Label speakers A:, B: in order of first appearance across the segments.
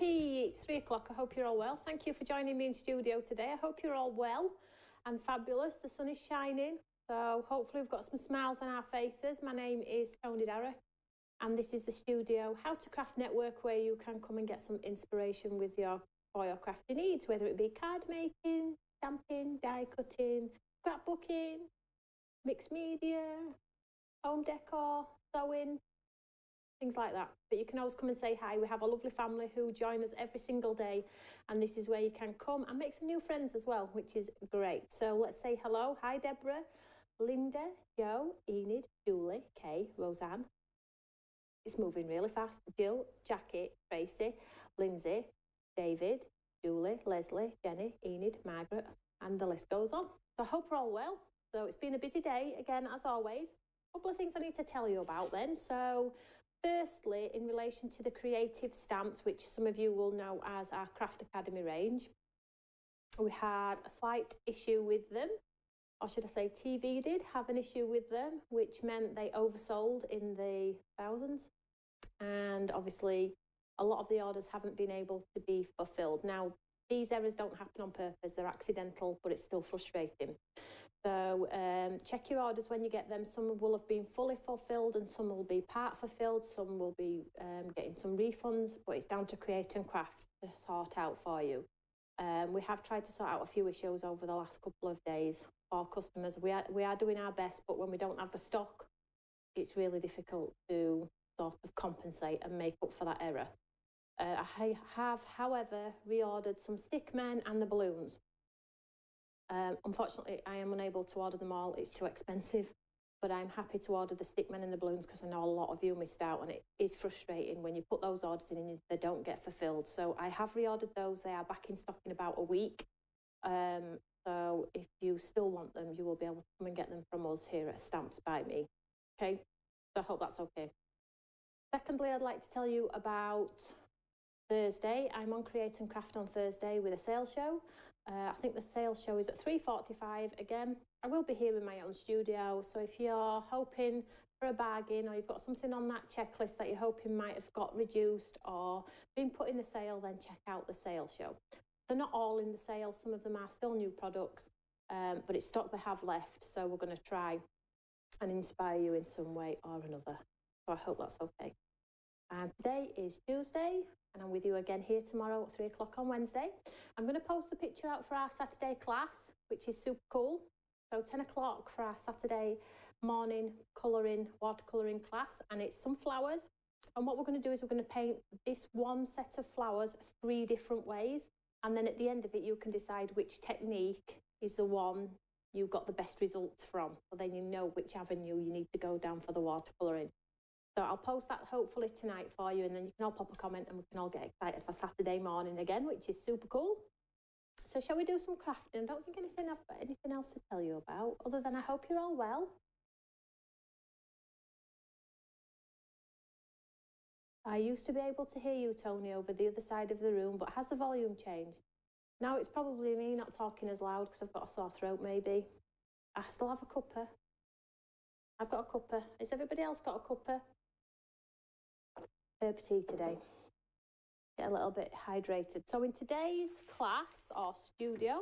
A: Hey, it's 3 o'clock. I hope you're all well. Thank you for joining me in studio today. I hope you're all well and fabulous. The sun is shining, so hopefully we've got some smiles on our faces. My name is Toni, and this is the studio How to Craft Network, where you can come and get some inspiration with for your crafty needs, whether it be card making, stamping, die cutting, scrapbooking, mixed media, home decor, sewing, things like that. But you can always come and say hi. We have a lovely family who join us every single day, and this is where you can come and make some new friends as well, which is great. So let's say hello. Hi, Deborah, Linda, Joe, Enid, Julie, Kay, Roseanne. It's moving really fast. Jill, Jackie, Tracy, Lindsay, David, Julie, Leslie, Jenny, Enid, Margaret, and the list goes on. So I hope we're all well. So it's been a busy day again, as always. A couple of things I need to tell you about then. So firstly, in relation to the creative stamps, which some of you will know as our Craft Academy range, we had a slight issue with them, or should I say TV did have an issue with them, which meant they oversold in the thousands. And obviously, a lot of the orders haven't been able to be fulfilled. Now, these errors don't happen on purpose. They're accidental, but it's still frustrating. So check your orders when you get them. Some will have been fully fulfilled and some will be part fulfilled. Some will be getting some refunds, but it's down to Create and Craft to sort out for you. We have tried to sort out a few issues over the last couple of days for customers. We are doing our best, but when we don't have the stock, it's really difficult to sort of compensate and make up for that error. I have, however, reordered some stickmen and the balloons. Unfortunately, I am unable to order them all. It's too expensive, but I'm happy to order the stickmen and the balloons because I know a lot of you missed out, and it is frustrating when you put those orders in and they don't get fulfilled. So I have reordered those. They are back in stock in about a week. So if you still want them, you will be able to come and get them from us here at Stamps by Me. Okay, so I hope that's okay. Secondly, I'd like to tell you about Thursday. I'm on Create and Craft on Thursday with a sales show. I think the sales show is at 3:45. Again, I will be here in my own studio, so if you're hoping for a bargain or you've got something on that checklist that you're hoping might have got reduced or been put in the sale, then check out the sales show. They're not all in the sale. Some of them are still new products, but it's stock they have left, so we're going to try and inspire you in some way or another. So I hope that's okay. And today is Tuesday, and I'm with you again here tomorrow at 3 o'clock on Wednesday. I'm going to post the picture out for our Saturday class, which is super cool. So 10 o'clock for our Saturday morning watercolouring class, and it's some flowers. And what we're going to do is we're going to paint this one set of flowers 3 different ways, and then at the end of it you can decide which technique is the one you got the best results from. So then you know which avenue you need to go down for the watercolouring. So I'll post that hopefully tonight for you, and then you can all pop a comment and we can all get excited for Saturday morning again, which is super cool. So shall we do some crafting? I don't think I've got anything else to tell you about, other than I hope you're all well. I used to be able to hear you, Toni, over the other side of the room, but has the volume changed? Now it's probably me not talking as loud because I've got a sore throat maybe. I still have a cuppa. I've got a cuppa. Has everybody else got a cuppa? Herb tea today. Get a little bit hydrated. So in today's class or studio,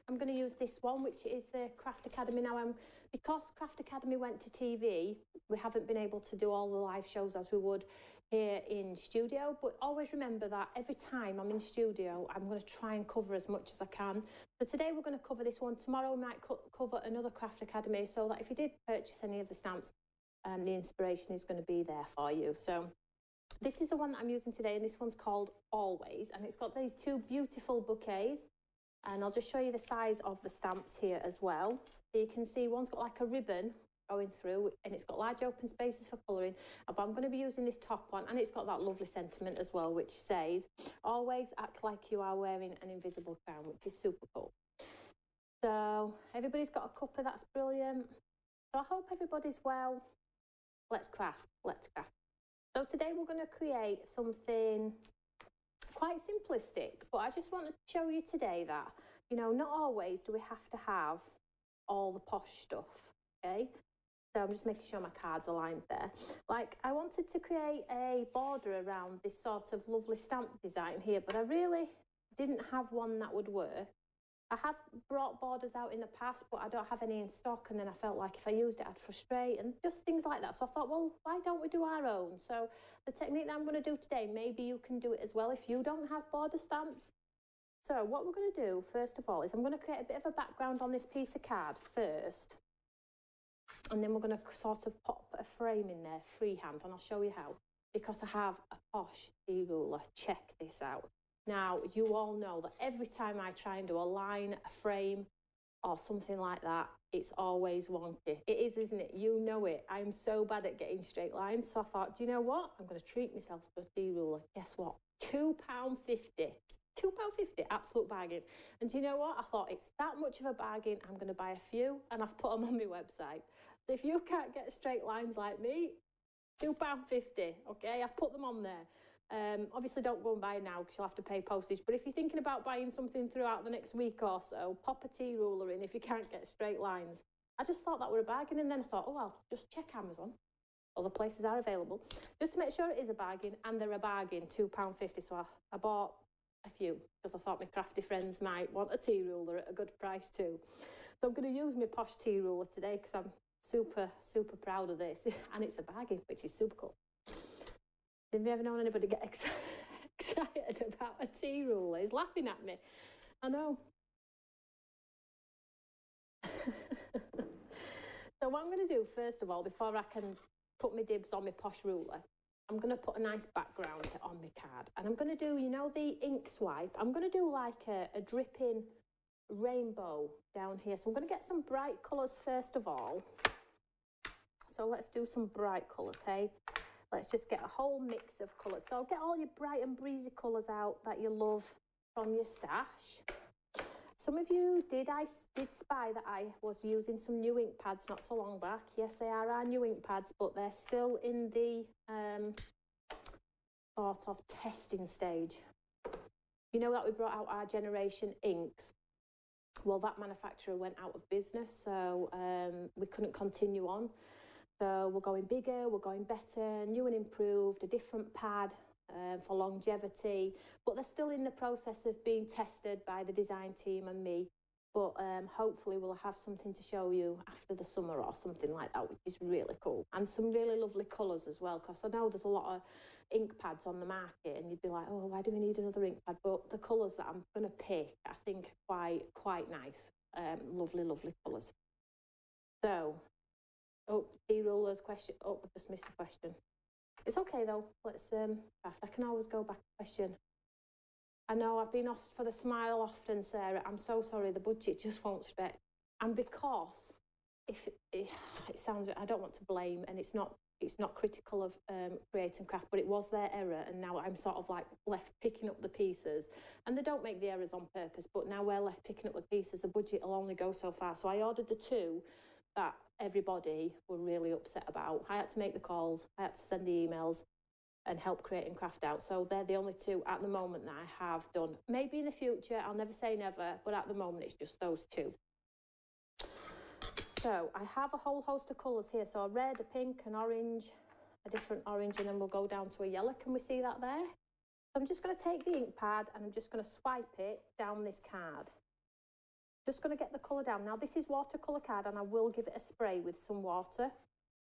A: I'm going to use this one, which is the Craft Academy. Now, because Craft Academy went to TV, we haven't been able to do all the live shows as we would here in studio. But always remember that every time I'm in studio, I'm going to try and cover as much as I can. So today we're going to cover this one. Tomorrow we might cover another Craft Academy, so that if you did purchase any of the stamps, the inspiration is going to be there for you. So this is the one that I'm using today, and this one's called Always, and it's got these 2 beautiful bouquets, and I'll just show you the size of the stamps here as well. So you can see one's got like a ribbon going through, and it's got large open spaces for colouring, but I'm going to be using this top one, and it's got that lovely sentiment as well, which says, always act like you are wearing an invisible crown, which is super cool. So everybody's got a cuppa, that's brilliant. So I hope everybody's well. Let's craft, let's craft. So today we're going to create something quite simplistic, but I just want to show you today that, you know, not always do we have to have all the posh stuff, okay? So I'm just making sure my card's aligned there. Like, I wanted to create a border around this sort of lovely stamp design here, but I really didn't have one that would work. I have brought borders out in the past, but I don't have any in stock, and then I felt like if I used it I'd frustrate and just things like that. So I thought, well, why don't we do our own? So the technique that I'm going to do today, maybe you can do it as well if you don't have border stamps. So what we're going to do first of all is I'm going to create a bit of a background on this piece of card first, and then we're going to sort of pop a frame in there freehand, and I'll show you how, because I have a posh tea ruler. Check this out. Now, you all know that every time I try and do a line, a frame, or something like that, it's always wonky. It is, isn't it? You know it. I'm so bad at getting straight lines. So I thought, do you know what? I'm going to treat myself to a tea ruler. Guess what? £2.50. £2.50, absolute bargain. And do you know what? I thought it's that much of a bargain, I'm going to buy a few, and I've put them on my website. So if you can't get straight lines like me, £2.50, okay? I've put them on there. Obviously don't go and buy now because you'll have to pay postage, but if you're thinking about buying something throughout the next week or so, pop a tea ruler in if you can't get straight lines. I just thought that were a bargain, and then I thought, oh well, just check Amazon. Other places are available, just to make sure it is a bargain, and they're a bargain, £2.50. So I bought a few because I thought my crafty friends might want a tea ruler at a good price too. So I'm going to use my posh tea ruler today because I'm super proud of this, and it's a bargain, which is super cool. Have you ever known anybody get excited about a tea ruler? He's laughing at me. I know. So what I'm going to do first of all, before I can put my dibs on my posh ruler, I'm going to put a nice background on my card, and I'm going to do, you know, the ink swipe. I'm going to do like a dripping rainbow down here. So I'm going to get some bright colours first of all. So let's do some bright colours, hey? Let's just get a whole mix of colours. So get all your bright and breezy colours out that you love from your stash. Some of you did spy that I was using some new ink pads not so long back. Yes, they are our new ink pads, but they're still in the sort of testing stage. You know that we brought out our generation inks? Well, that manufacturer went out of business, so we couldn't continue on. So we're going bigger, we're going better, new and improved, a different pad for longevity, but they're still in the process of being tested by the design team and me. But hopefully we'll have something to show you after the summer or something like that, which is really cool. And some really lovely colours as well, because I know there's a lot of ink pads on the market and you'd be like, oh, why do we need another ink pad? But the colours that I'm going to pick, I think quite nice. Lovely colours. So, oh, tea rulers question. Oh, I've just missed a question. It's okay though. Let's I can always go back to question. I know I've been asked for the smile often, Sarah. I'm so sorry, the budget just won't stretch. And because if it sounds, I don't want to blame, and it's not critical of Create and Craft, but it was their error, and now I'm sort of like left picking up the pieces. And they don't make the errors on purpose, but now we're left picking up the pieces. The budget will only go so far. So I ordered the two that everybody were really upset about. I had to make the calls, I had to send the emails and help Create and Craft out. So they're the only two at the moment that I have done. Maybe in the future, I'll never say never, but at the moment it's just those two. So I have a whole host of colours here. So a red, a pink, an orange, a different orange, and then we'll go down to a yellow. Can we see that there? So I'm just going to take the ink pad and I'm just going to swipe it down this card. Just going to get the colour down. Now this is watercolour card and I will give it a spray with some water.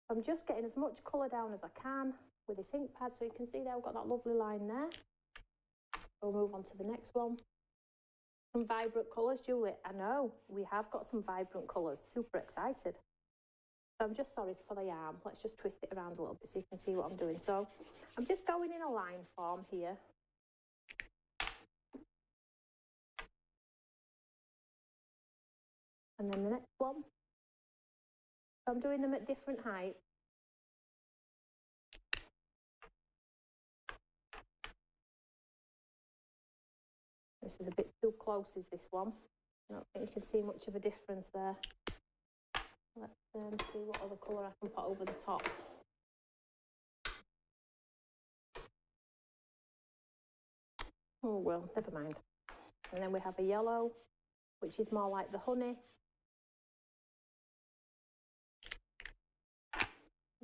A: I'm just getting as much colour down as I can with this ink pad. So you can see there, I've got that lovely line there. We'll move on to the next one. Some vibrant colours, Julie. I know, we have got some vibrant colours. Super excited. So I'm just sorry for the arm. Let's just twist it around a little bit so you can see what I'm doing. So I'm just going in a line form here. And then the next one. So I'm doing them at different heights. This is a bit too close, is this one? I don't think you can see much of a difference there. Let's see what other colour I can put over the top. Oh well, never mind. And then we have a yellow, which is more like the honey.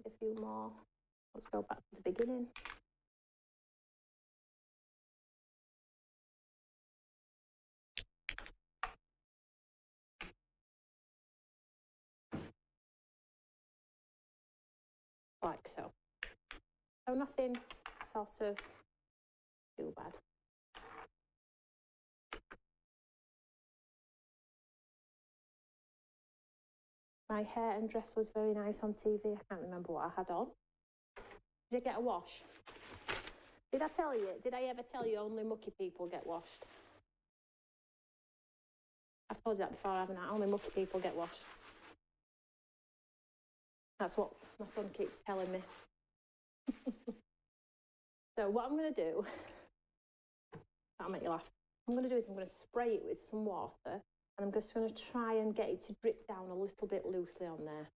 A: a few more. Let's go back to the beginning. Like so. So nothing sort of too bad. My hair and dress was very nice on TV. I can't remember what I had on. Did I get a wash? Did I tell you? Did I ever tell you only mucky people get washed? I've told you that before, haven't I? Only mucky people get washed. That's what my son keeps telling me. So what I'm going to do, that'll make you laugh. What I'm going to do is I'm going to spray it with some water, and I'm just going to try and get it to drip down a little bit loosely on there.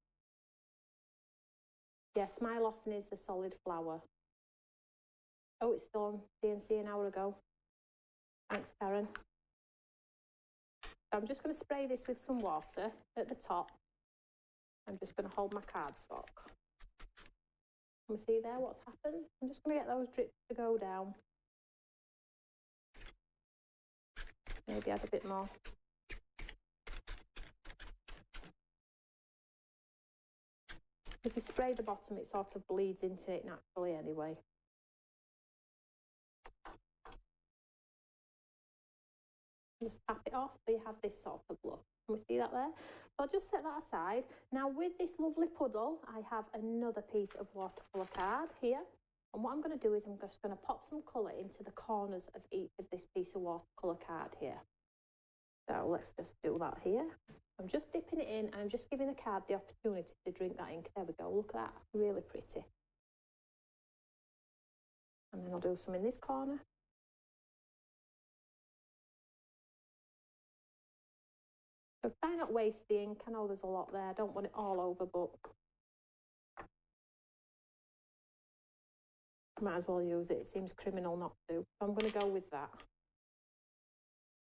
A: Yeah, Smile Often is the solid flour. Oh, it's still on CNC an hour ago. Thanks, Karen. So I'm just going to spray this with some water at the top. I'm just going to hold my cardstock. Can we see there what's happened? I'm just going to get those drips to go down. Maybe add a bit more. If you spray the bottom, it sort of bleeds into it naturally anyway. Just tap it off so you have this sort of look. Can we see that there? So I'll just set that aside. Now with this lovely puddle, I have another piece of watercolour card here. And what I'm going to do is I'm just going to pop some colour into the corners of each of this piece of watercolour card here. So let's just do that here. I'm just dipping it in and I'm just giving the card the opportunity to drink that ink. There we go, look at that, really pretty. And then I'll do some in this corner. So try not waste the ink. I know there's a lot there. I don't want it all over, but might as well use it. It seems criminal not to. So I'm going to go with that.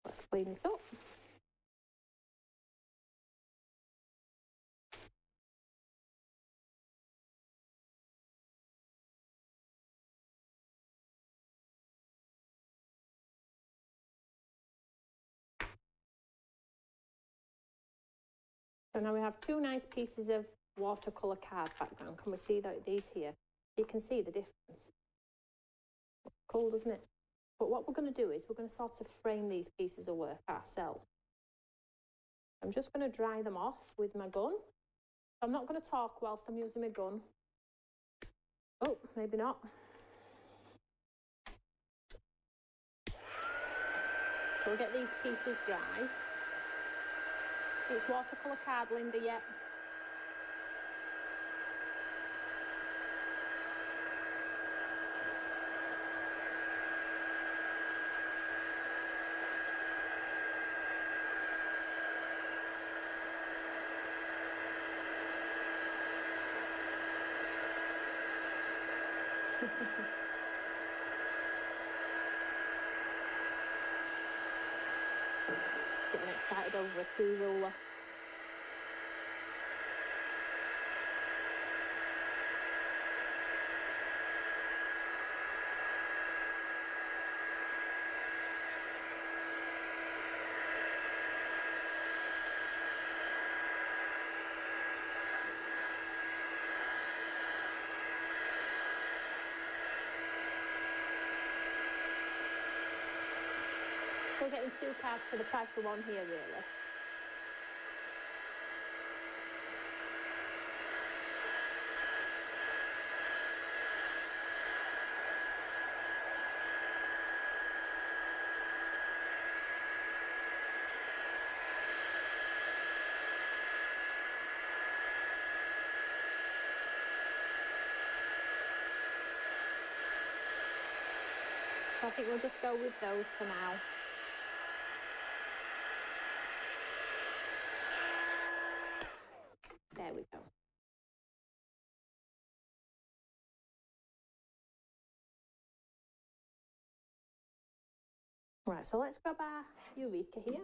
A: Let's clean this up. So now we have two nice pieces of watercolour card background. Can we see that these here? You can see the difference. Cool, doesn't it? But what we're going to do is we're going to sort of frame these pieces of work ourselves. I'm just going to dry them off with my gun. I'm not going to talk whilst I'm using my gun. Oh, maybe not. So we'll get these pieces dry. It's watercolour card, Linda, yet. Getting excited over a two-ruler. We're getting two cards for the price of one here, really. So I think we'll just go with those for now. There we go. Right, so let's grab our Eureka here.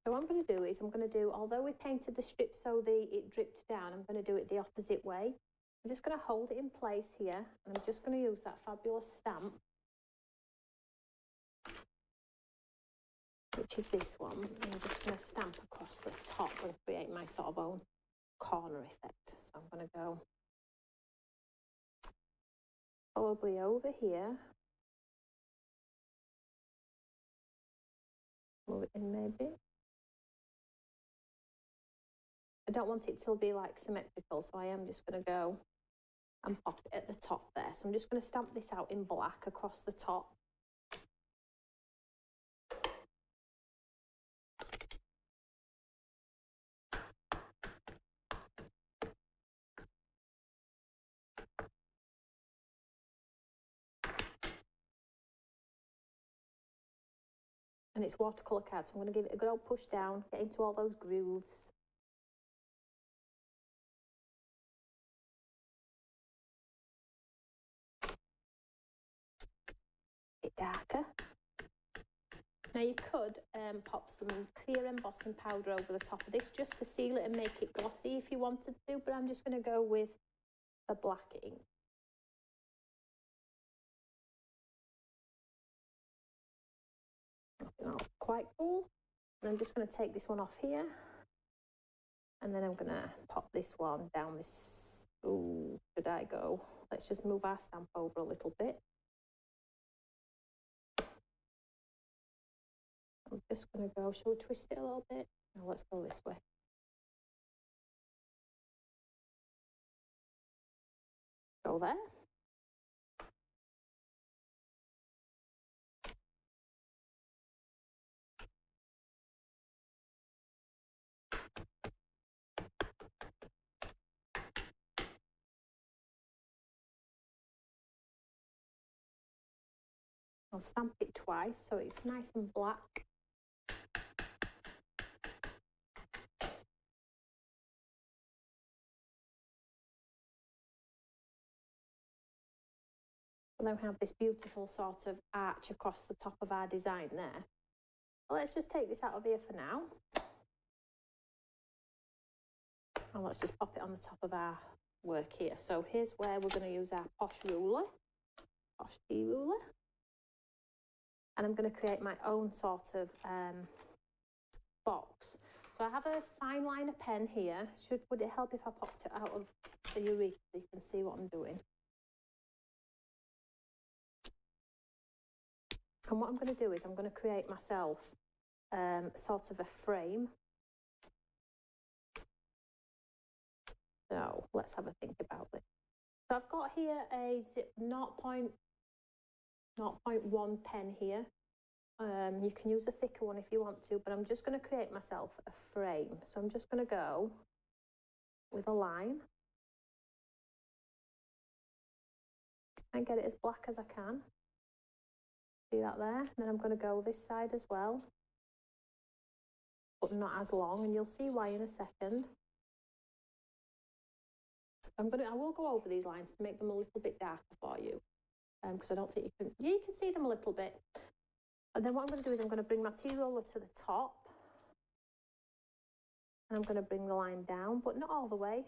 A: So what I'm going to do is although we painted the strip so it dripped down, I'm going to do it the opposite way. I'm just going to hold it in place here, and I'm just going to use that fabulous stamp, which is this one. And I'm just going to stamp across the top and create my sort of own corner effect. So I'm going to go probably over here, move it in maybe. I don't want it to be like symmetrical, so I am just going to go and pop it at the top there. So I'm just going to stamp this out in black across the top. And it's watercolour card, so I'm going to give it a good old push down, get into all those grooves. A bit darker. Now you could pop some clear embossing powder over the top of this just to seal it and make it glossy if you wanted to, but I'm just going to go with the black ink. Oh, quite cool. And I'm just going to take this one off here, and then I'm going to pop this one down this. Oh, should I go? Let's just move our stamp over a little bit. I'm just going to go, shall we twist it a little bit? No, let's go this way. Go there. I'll stamp it twice so it's nice and black. And then we have this beautiful sort of arch across the top of our design there. Well, let's just take this out of here for now. And let's just pop it on the top of our work here. So here's where we're going to use our posh ruler, posh tea ruler. And I'm going to create my own sort of box. So I have a fine liner pen here. Would it help if I popped it out of the urethra so you can see what I'm doing? And what I'm going to do is I'm going to create myself sort of a frame. So let's have a think about this. So I've got here a 0.1 pen here. You can use a thicker one if you want to, but I'm just going to create myself a frame. So I'm just going to go with a line and get it as black as I can. See that there? And then I'm going to go this side as well, but not as long, and you'll see why in a second. I will go over these lines to make them a little bit darker for you, because I don't think you can see them a little bit. And then what I'm going to do is I'm going to bring my tea roller to the top, and I'm going to bring the line down, but not all the way.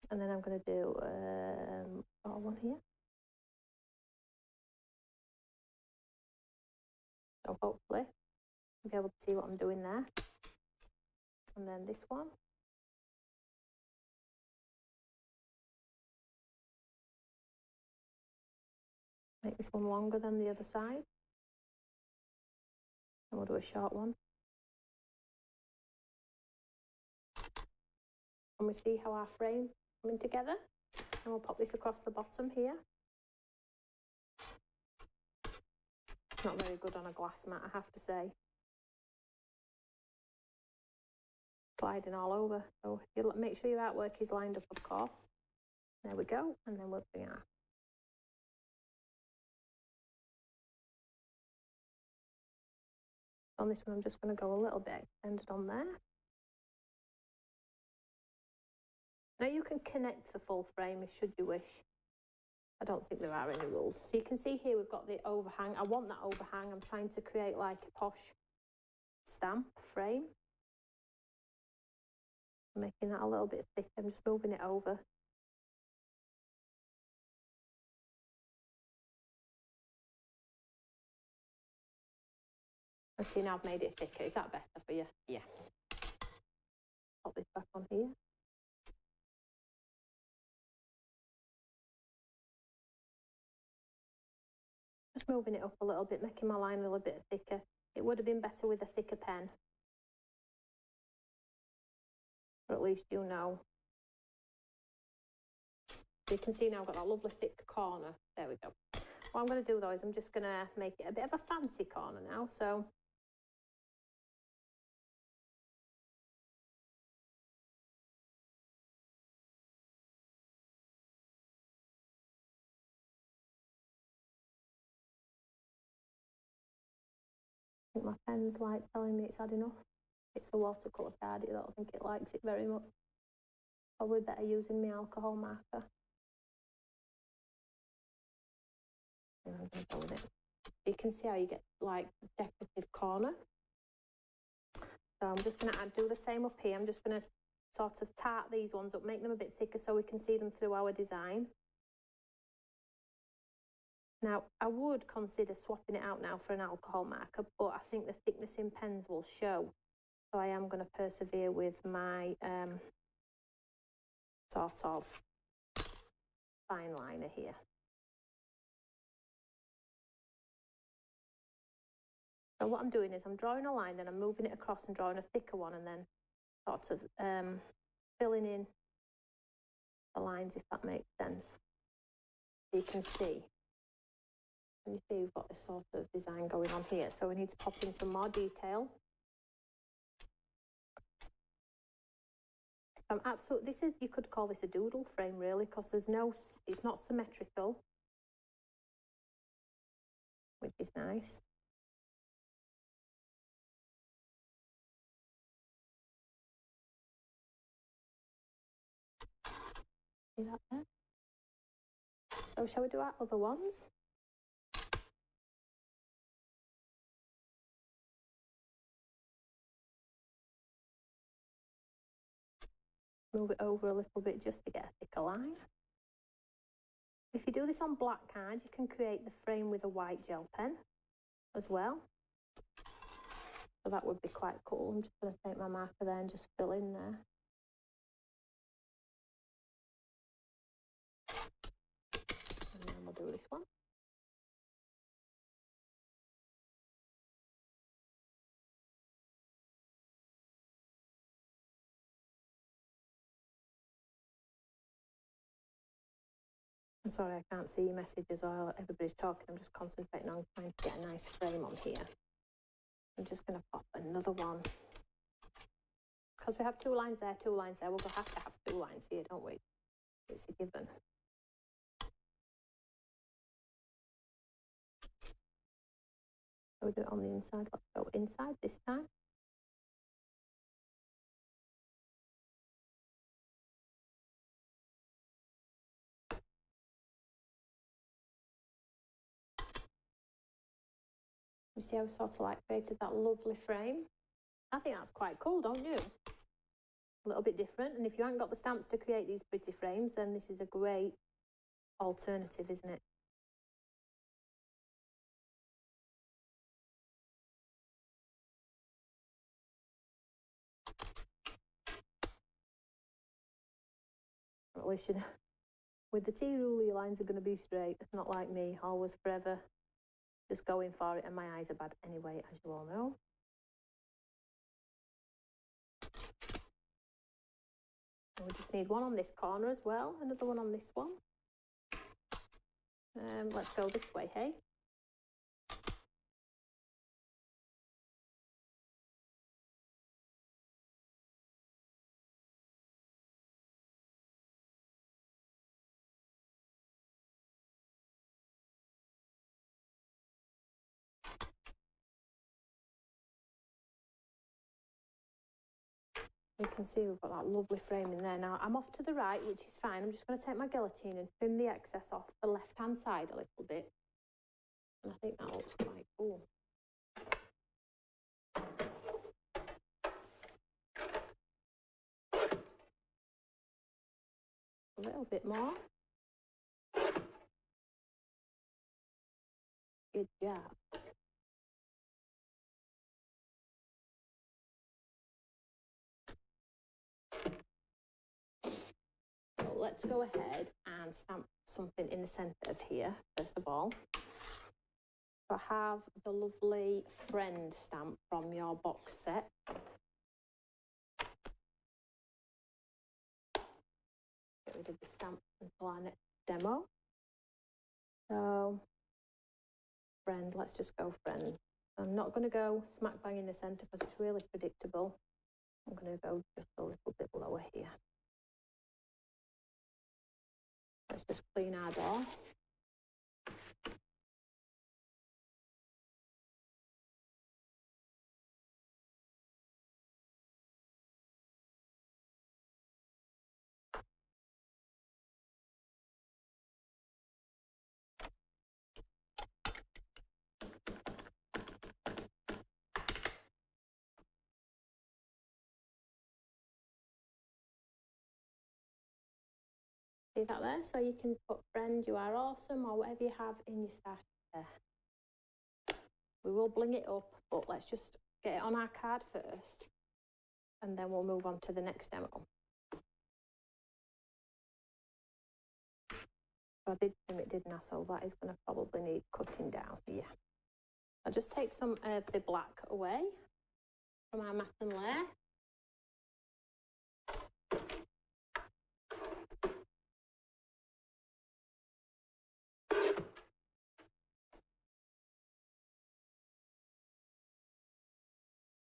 A: And then I'm going to do one here. So hopefully you'll be able to see what I'm doing there. And then this one. Make this one longer than the other side. And we'll do a short one. And we see how our frame coming together. And we'll pop this across the bottom here. Not very good on a glass mat, I have to say. Sliding all over. So you make sure your artwork is lined up, of course. There we go. And then we'll bring our on this one. I'm just going to go a little bit extended on there. Now you can connect the full frame should you wish. I don't think there are any rules. So you can see here we've got the overhang. I want that overhang. I'm trying to create like a posh stamp frame. I'm making that a little bit thicker. I'm just moving it over. And see, now I've made it thicker. Is that better for you? Yeah. Pop this back on here. Just moving it up a little bit, making my line a little bit thicker. It would have been better with a thicker pen. But at least you know. You can see now I've got that lovely thick corner. There we go. What I'm going to do though is I'm just going to make it a bit of a fancy corner now. So I think my pen's like telling me it's had enough. It's a watercolour card. I don't think it likes it very much. Probably better using my alcohol marker. And I'm going to go with it. You can see how you get like decorative corner. So I'm just going to do the same up here. I'm just going to sort of tart these ones up, make them a bit thicker so we can see them through our design. Now, I would consider swapping it out now for an alcohol marker, but I think the thickness in pens will show. So I am going to persevere with my sort of fine liner here. So what I'm doing is I'm drawing a line, then I'm moving it across and drawing a thicker one, and then sort of filling in the lines, if that makes sense. So you can see. And you see we've got this sort of design going on here. So we need to pop in some more detail. This is, you could call this a doodle frame really, because there's no, it's not symmetrical, which is nice. See that there? So shall we do our other ones? Move it over a little bit just to get a thicker line. If you do this on black card, you can create the frame with a white gel pen as well. So that would be quite cool. I'm just going to take my marker there and just fill in there. And then we'll do this one. I'm sorry, I can't see your messages while everybody's talking. I'm just concentrating on trying to get a nice frame on here. I'm just going to pop another one. Because we have 2 lines there, 2 lines there. We'll have to have 2 lines here, don't we? It's a given. So we do it on the inside. Let's go inside this time. You see how we sort of like created that lovely frame? I think that's quite cool, don't you? A little bit different. And if you haven't got the stamps to create these pretty frames, then this is a great alternative, isn't it? At least with the tea rule, your lines are going to be straight. Not like me, always forever just going for it, and my eyes are bad anyway, as you all know. And we just need one on this corner as well, another one on this one. Let's go this way, hey? You can see we've got that lovely frame in there. Now I'm off to the right, which is fine. I'm just going to take my guillotine and trim the excess off the left-hand side a little bit. And I think that looks quite cool. little bit more. Good job. So let's go ahead and stamp something in the centre of here, first of all. So I have the lovely friend stamp from your box set. Get rid of the stamp until our next demo. So, friend, let's just go friend. I'm not going to go smack bang in the centre because it's really predictable. I'm going to go just a little bit lower here. Let's just clean our door. See that there? So you can put friend, you are awesome, or whatever you have in your stash there. We will bling it up, but let's just get it on our card first, and then we'll move on to the next demo. I did think it didn't, so that is going to probably need cutting down here. I'll just take some of the black away from our matten layer.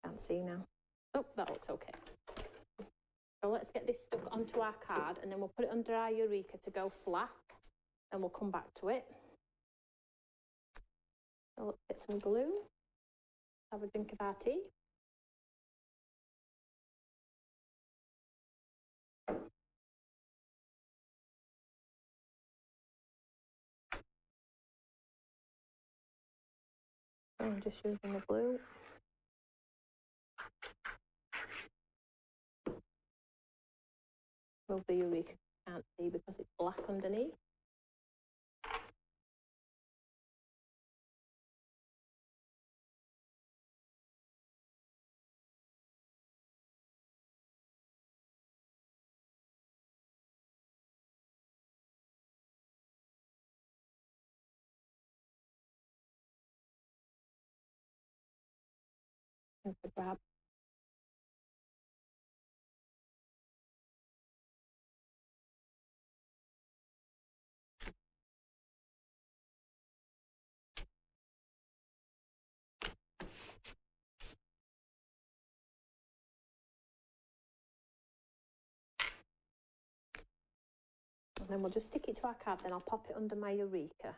A: Can't see now. Oh, that looks okay. So let's get this stuck onto our card, and then we'll put it under our Eureka to go flat, and we'll come back to it. So let's get some glue, have a drink of our tea. I'm just using the glue. Move the Eureka, can't see because it's black underneath. And to grab. And then we'll just stick it to our card, then I'll pop it under my Eureka.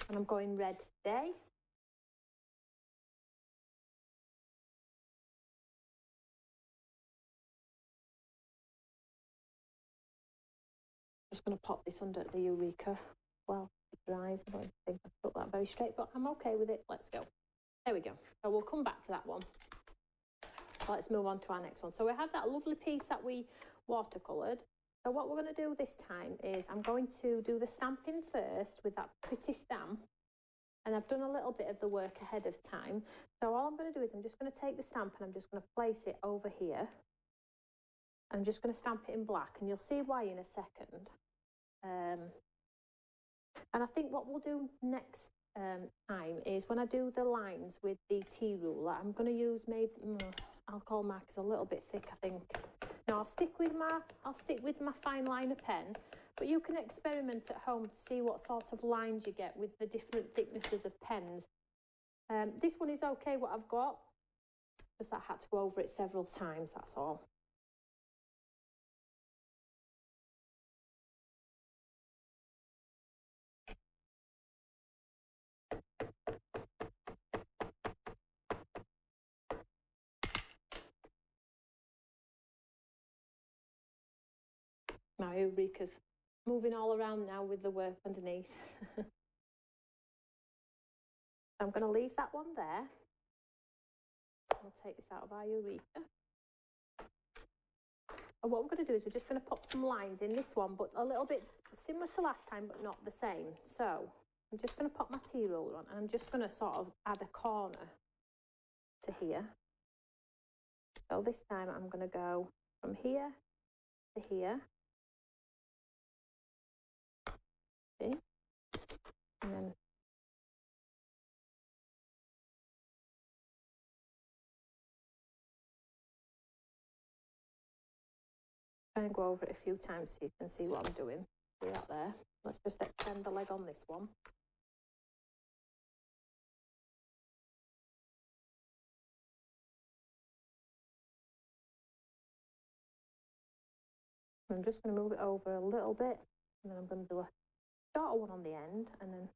A: And I'm going red today. Just going to pop this under the Eureka while it dries. I don't think I put that very straight, but I'm okay with it. Let's go. There we go. So we'll come back to that one. Let's move on to our next one. So we have that lovely piece that we watercoloured. So what we're going to do this time is I'm going to do the stamping first with that pretty stamp. And I've done a little bit of the work ahead of time. So all I'm going to do is I'm just going to take the stamp and I'm just going to place it over here. I'm just going to stamp it in black, and you'll see why in a second. And I think what we'll do next time is when I do the lines with the T ruler, I'm going to use maybe alcohol markers a little bit thick, I think. Now I'll stick with my fine liner pen, but you can experiment at home to see what sort of lines you get with the different thicknesses of pens. This one is okay, what I've got, just I had to go over it several times, that's all. My Eureka's moving all around now with the work underneath. I'm going to leave that one there. We'll take this out of our Eureka. And what we're going to do is we're just going to pop some lines in this one, but a little bit similar to last time, but not the same. So I'm just going to pop my tea roller on, and I'm just going to sort of add a corner to here. So this time I'm going to go from here to here. See? And then try and go over it a few times so you can see what I'm doing. See that there? Let's just extend the leg on this one. I'm just going to move it over a little bit, and then I'm going to do a shorter one on the end, and then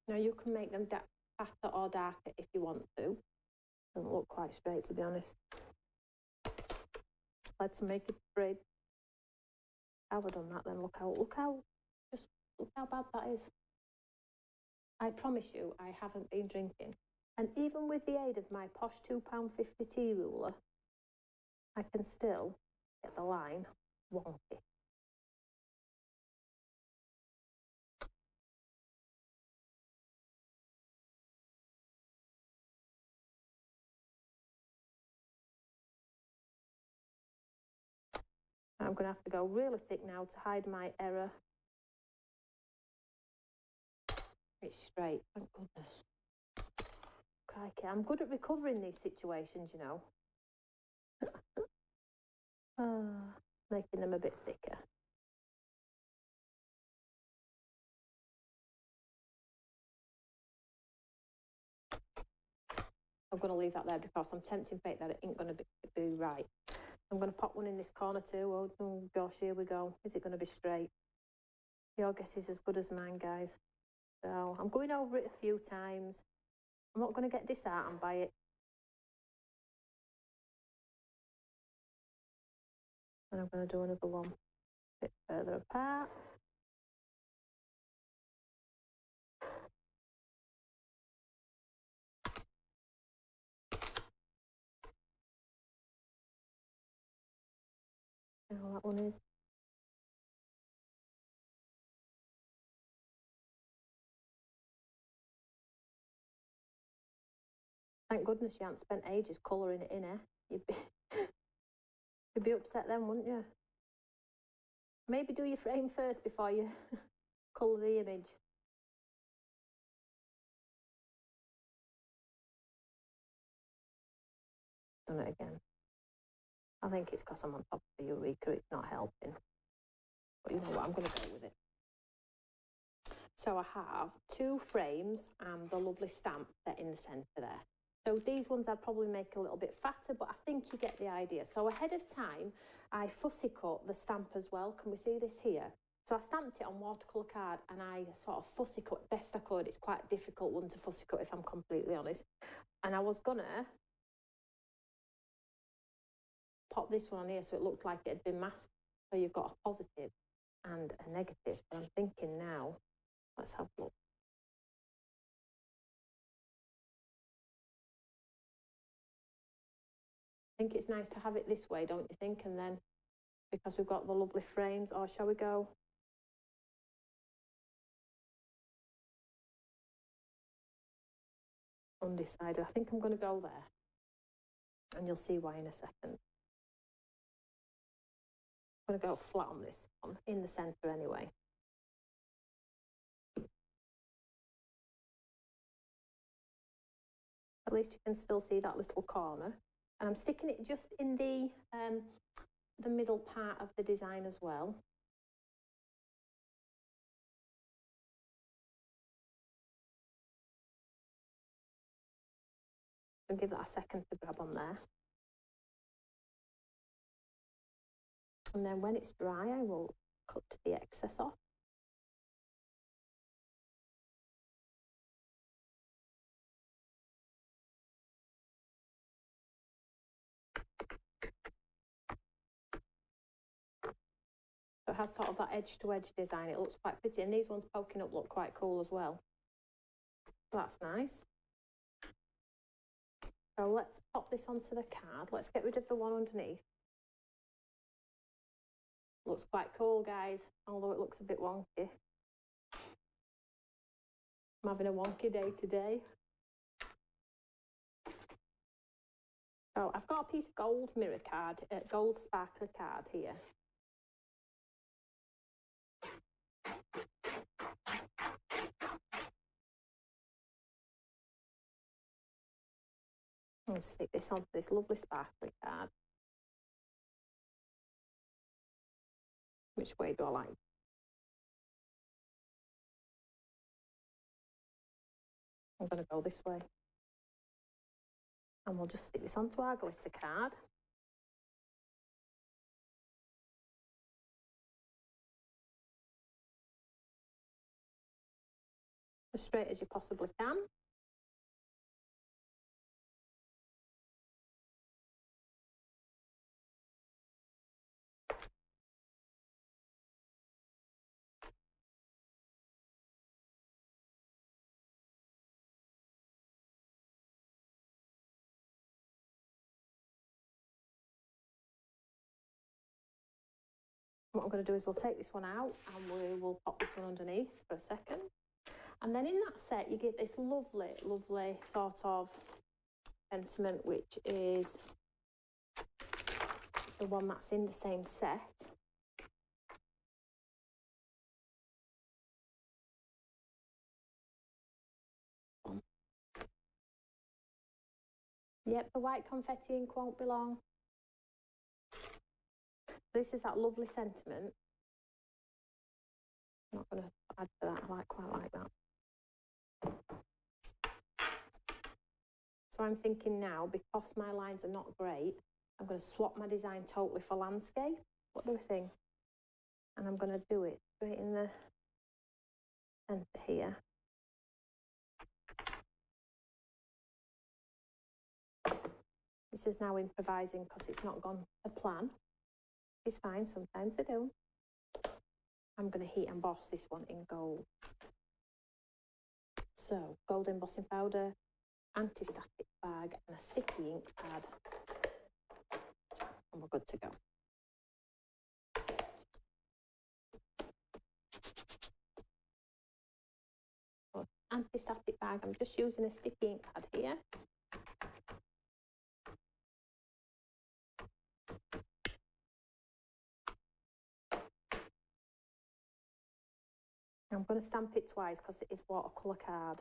A: now you can make them fatter or darker if you want to. Doesn't look quite straight, to be honest. Let's make it straight. How have I done that then? Look how bad that is. I promise you, I haven't been drinking. And even with the aid of my posh £2.50 tea ruler, I can still get the line wonky. I'm going to have to go really thick now to hide my error. It's straight, thank goodness. Crikey, I'm good at recovering these situations, you know. Making them a bit thicker. I'm going to leave that there because I'm tempting fate that it ain't going to be right. I'm going to pop one in this corner too. Oh gosh, here we go. Is it going to be straight? Your guess is as good as mine, guys. So I'm going over it a few times. I'm not going to get disheartened by it. And I'm going to do another one a bit further apart. How that one is. Thank goodness you hadn't spent ages colouring it in, eh? You'd be upset then, wouldn't you? Maybe do your frame first before you colour the image. Done it again. I think it's because I'm on top of the Eureka, it's not helping. But you know what, I'm going to go with it. So I have 2 frames and the lovely stamp set in the centre there. So these ones I'd probably make a little bit fatter, but I think you get the idea. So ahead of time, I fussy cut the stamp as well. Can we see this here? So I stamped it on watercolour card and I sort of fussy cut best I could. It's quite a difficult one to fussy cut if I'm completely honest. And I was gonna pop this one on here so it looked like it had been masked. So you've got a positive and a negative. But I'm thinking now, let's have a look. I think it's nice to have it this way, don't you think? And then, because we've got the lovely frames, or shall we go? Undecided. I think I'm going to go there. And you'll see why in a second. I'm going to go flat on this one, in the centre anyway. At least you can still see that little corner. And I'm sticking it just in the middle part of the design as well. And give that a second to grab on there. And then when it's dry, I will cut the excess off. So it has sort of that edge-to-edge design. It looks quite pretty, and these ones poking up look quite cool as well. That's nice. So let's pop this onto the card. Let's get rid of the one underneath. Looks quite cool, guys, although it looks a bit wonky. I'm having a wonky day today. So I've got a piece of gold mirror card, gold sparkler card here. I'll stick this onto this lovely sparkly card. Which way do I like? I'm going to go this way. And we'll just stick this onto our glitter card. As straight as you possibly can. What I'm going to do is we'll take this one out and we will pop this one underneath for a second. And then in that set, you get this lovely, lovely sort of sentiment, which is the one that's in the same set. Yep, the white confetti ink won't be long. This is that lovely sentiment. I'm not going to add to that, I quite like that. So I'm thinking now, because my lines are not great, I'm going to swap my design totally for landscape. What do we think? And I'm going to do it straight in the centre here. This is now improvising because it's not gone to plan. It's fine, sometimes they do. I'm going to heat emboss this one in gold. So, gold embossing powder, anti-static bag and a sticky ink pad. And we're good to go. So, anti-static bag, I'm just using a sticky ink pad here. I'm going to stamp it twice because it is watercolour card.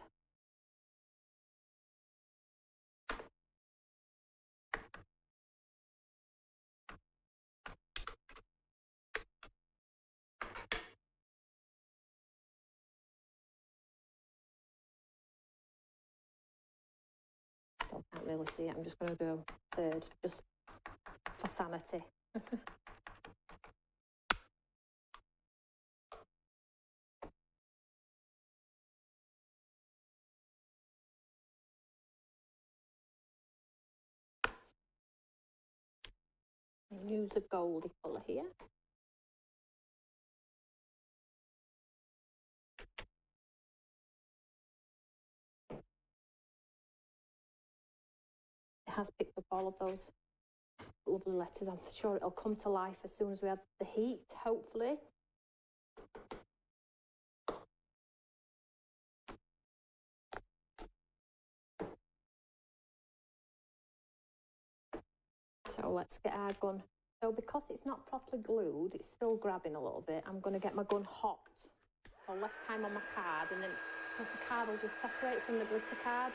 A: Still can't really see it. I'm just going to do a third, just for sanity. Use a goldy colour here. It has picked up all of those lovely letters. I'm sure it'll come to life as soon as we have the heat, hopefully. So let's get our gun. So because it's not properly glued, it's still grabbing a little bit. I'm going to get my gun hot. So less time on my card, and then because the card will just separate from the glitter card.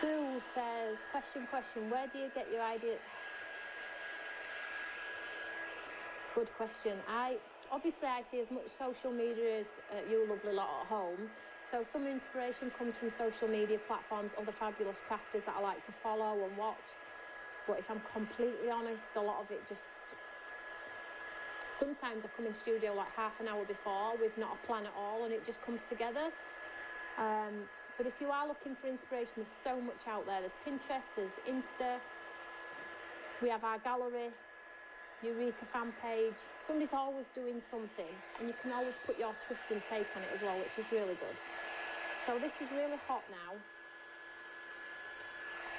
A: Sue says, question, where do you get your idea? Good question. Obviously I see as much social media as you lovely lot at home. So some inspiration comes from social media platforms, other fabulous crafters that I like to follow and watch. But if I'm completely honest, a lot of it just Sometimes I come in studio like half an hour before with not a plan at all, and it just comes together. But if you are looking for inspiration, there's so much out there. There's Pinterest, there's Insta, we have our gallery, Eureka fan page. Somebody's always doing something, and you can always put your twist and take on it as well, which is really good. So this is really hot now.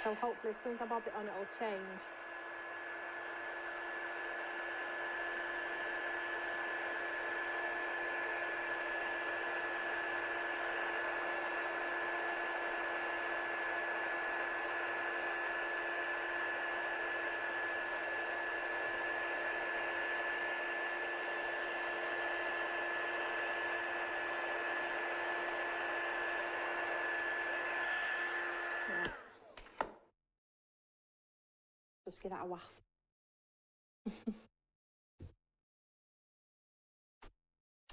A: So hopefully as soon as I bob it on, it'll change. Just give that a waft.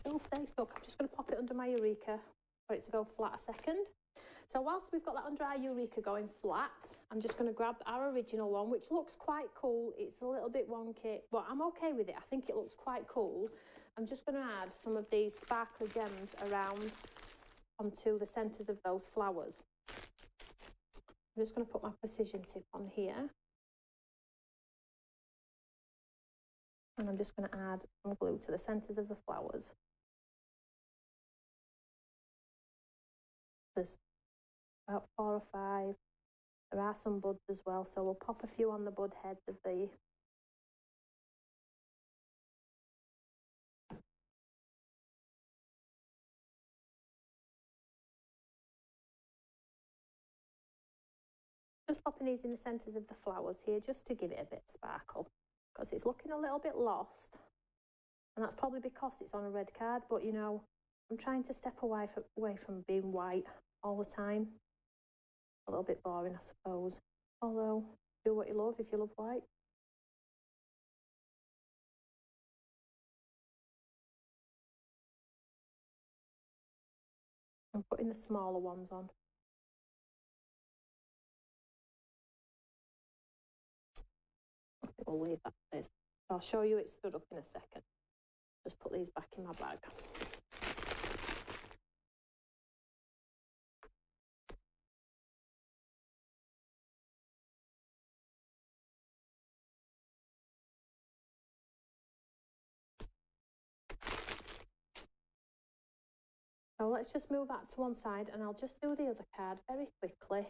A: It'll stay stuck. I'm just going to pop it under my Eureka for it to go flat a second. So whilst we've got that under our Eureka going flat, I'm just going to grab our original one, which looks quite cool. It's a little bit wonky, but I'm okay with it. I think it looks quite cool. I'm just going to add some of these sparkly gems around onto the centres of those flowers. I'm just going to put my precision tip on here. And I'm just going to add some glue to the centres of the flowers. There's about 4 or 5. There are some buds as well, so we'll pop a few on the bud heads of the just popping these in the centres of the flowers here, just to give it a bit of sparkle, because it's looking a little bit lost, and that's probably because it's on a red card. But you know, I'm trying to step away from being white all the time. A little bit boring, I suppose, although do what you love if you love white. I'm putting the smaller ones on. We'll leave that as this. I'll show you it stood up in a second. Just put these back in my bag. So let's just move that to one side, and I'll just do the other card very quickly.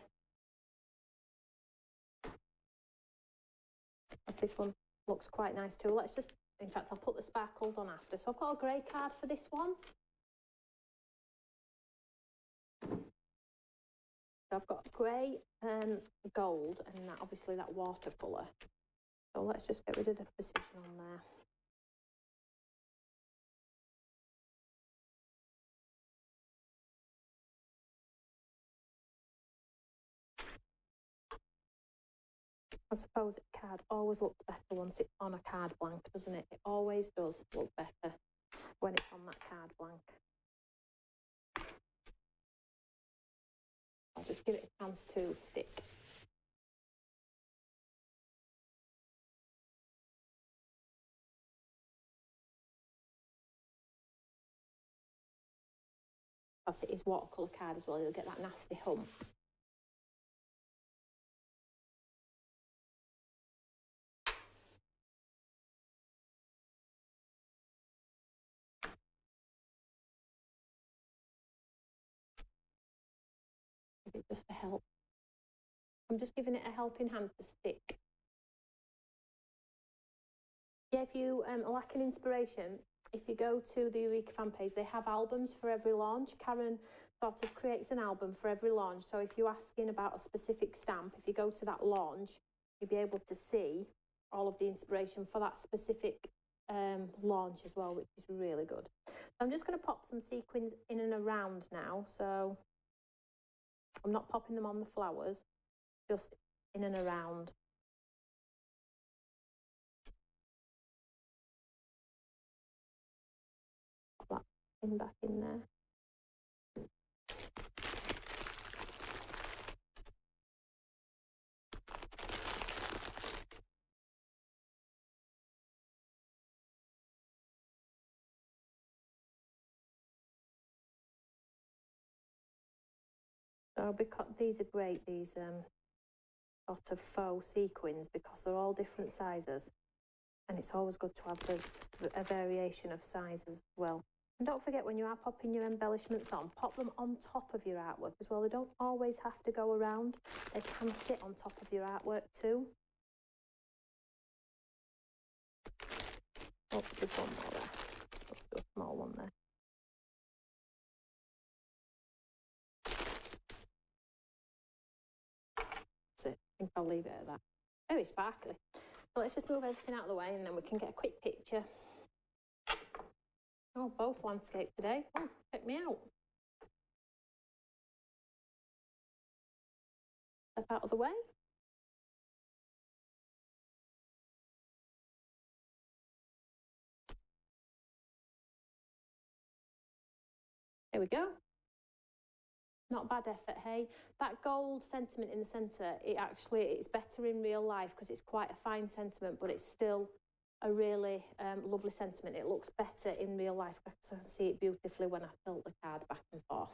A: As this one looks quite nice too. Let's just, in fact, I'll put the sparkles on after. So I've got a grey card for this one. So I've got grey and gold, and that, obviously that watercolour. So let's just get rid of the precision on there. I suppose a card always looks better once it's on a card blank, doesn't it? It always does look better when it's on that card blank. I'll just give it a chance to stick. Because it is watercolour card as well, you'll get that nasty hump. Just to help. I'm just giving it a helping hand to stick. Yeah, if you are lacking inspiration, if you go to the Eureka fan page, they have albums for every launch. Karen sort of creates an album for every launch. So if you're asking about a specific stamp, if you go to that launch, you'll be able to see all of the inspiration for that specific launch as well, which is really good. So I'm just going to pop some sequins in and around now. So I'm not popping them on the flowers, just in and around. Pop that back in there. So because these are great, these sort of faux sequins, because they're all different sizes, and it's always good to have a variation of sizes as well. And don't forget, when you are popping your embellishments on, pop them on top of your artwork as well. They don't always have to go around. They can sit on top of your artwork too. Oh, there's one more there. So let's do a small one there. That's it. I think I'll leave it at that. Very sparkly. So let's just move everything out of the way and then we can get a quick picture. Oh, both landscape today. Oh, check me out. Step out of the way. There we go. Not bad effort, hey? That gold sentiment in the centre, it's better in real life because it's quite a fine sentiment, but it's still a really lovely sentiment. It looks better in real life because I can see it beautifully when I tilt the card back and forth.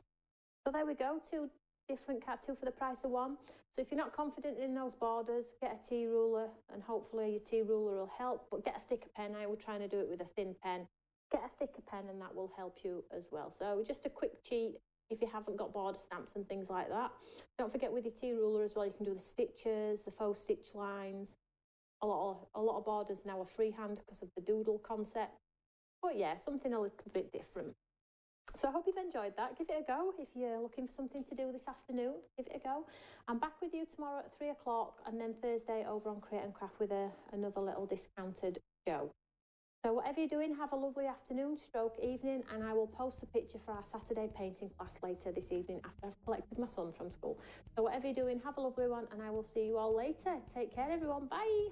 A: So there we go, two different cards, two for the price of one. So if you're not confident in those borders, get a T-ruler and hopefully your T-ruler will help, but get a thicker pen. I was trying to do it with a thin pen. Get a thicker pen and that will help you as well. So just a quick cheat if you haven't got border stamps and things like that. Don't forget, with your T-ruler as well, you can do the stitches, the faux stitch lines. A lot of borders now are freehand because of the doodle concept. But yeah, something a little bit different. So I hope you've enjoyed that. Give it a go. If you're looking for something to do this afternoon, give it a go. I'm back with you tomorrow at 3 o'clock and then Thursday over on Create and Craft with another little discounted show. So whatever you're doing, have a lovely afternoon, stroke evening, and I will post the picture for our Saturday painting class later this evening after I've collected my son from school. So whatever you're doing, have a lovely one, and I will see you all later. Take care, everyone. Bye.